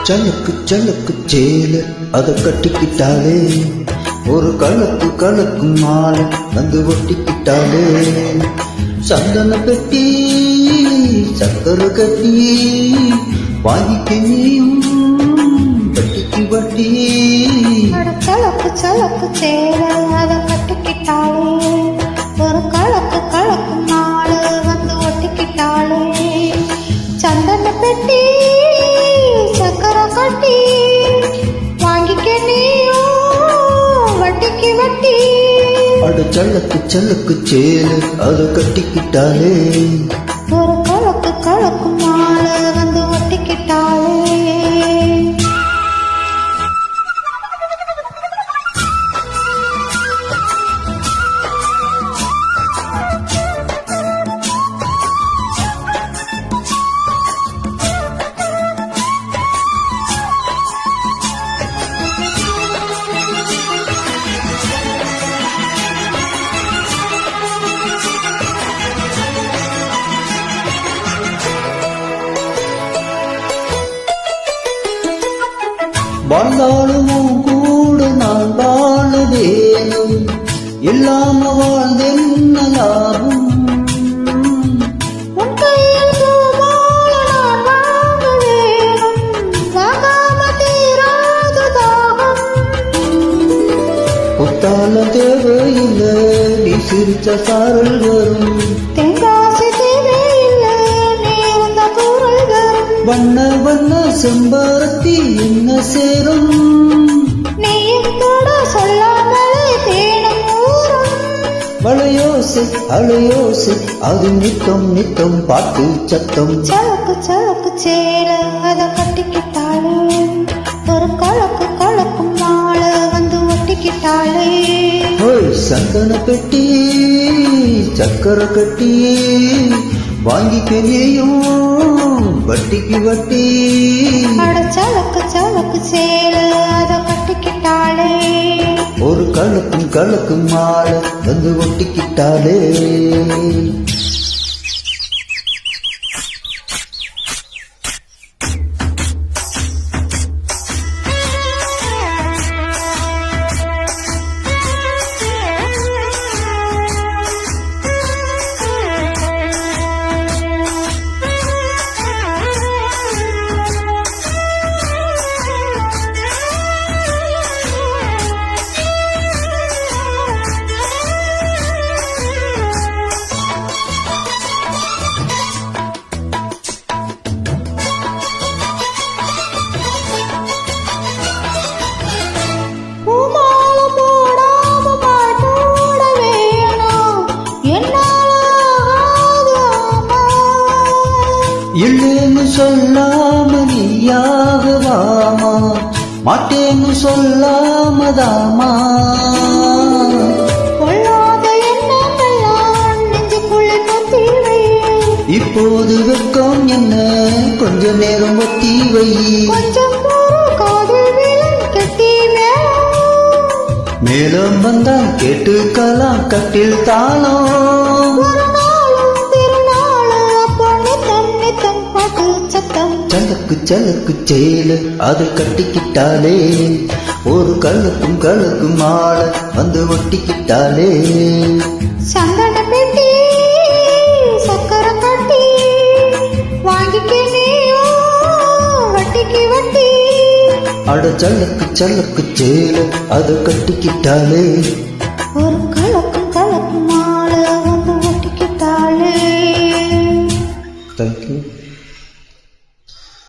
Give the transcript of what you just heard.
சலக்கு சலக்கு சேல அத கட்டிக்கிட்டாலே ஒரு கலக்கு கலக்கு மாலை வந்து ஒட்டிக்கிட்டாலே சந்தன பெட்டி சக்கரை கட்டி வாங்கிக்க நீயும் வட்டிக்கு வட்டி சலக்கு சலக்கு சேல அத கட்டிக்கிட்டாலே ஒரு கலக்கு கலக்கு மாலை வந்து ஒட்டிக்கிட்டாலே சந்தன பெட்டி சக்கரை கட்டி வாங்கிக்க நீயும் வட்டிக்கு வட்டி அட சலக்கு சலக்கு சேல அத கட்டிக்கிட்டாலே ஒரு கலக்கு கலக்கு மாலை வந்து ஒட்டிக்கிட்டாலே வாழ்ந்தாலும் கூட நான் வாழ வேணும் இல்லாம வாழ்ந்தென்ன லாபம் புத்தால தேவையில்லை நீ சிரிச்ச சாரல் வரும் தெங்காசி தேவையில்லை நீ வந்த குரல் வரும் வண்ண வண்ண செம்பருத்தி என்ன சேரும் நீ கூட சொல்லாமலே தேடும் ஊரும் வளையோசை அலையோசை அது நித்தம் நித்தம் பாட்டு சத்தம் சலக்கு சலக்கு சேல அத கட்டிக்கிட்டாலே ஒரு கலக்கு கலக்கு மாலை வந்து ஒட்டிக்கிட்டாலே ஓய் சந்தன பெட்டி சக்கரை கட்டி வாங்கிக்க நீயும் வட்டிக்கு வட்டி அட சலக்கு சலக்கு சேல அத கட்டிக்கிட்டாலே ஒரு கலக்கும் கலக்கும் மாலை வந்து ஒட்டிக்கிட்டாலே இல்லேன்னு சொல்லாம நீயாக வாமா மாட்டேன்னு சொல்லாமதாமா பொல்லாத எண்ணமெல்லாம் நெஞ்சுக்குள்ளே கொத்திவை இப்போது வெக்கம் என்ன கொஞ்ச நேரம் ஒத்தி வை கொஞ்சம் காதல் விலன் கட்டி மேலும் வந்தான் கேட்டுக்கலாம் கட்டில் தாளம் சலக்கு சலக்கு சேல அது கட்டிக்கிட்டாலே ஒரு கலக்கும் கலக்கும் மாலை வந்து ஒட்டிக்கிட்டாலே சந்தன பெட்டி சக்கரை கட்டி வாங்கிக்க நீயும் வட்டிக்கு வட்டி அட சலக்கு சலக்கு சேல அது கட்டிக்கிட்டாலே ஒரு கலக்கும் கலக்கும் மாலை வந்து ஒட்டிக்கிட்டாலே. தேங்க்யூ.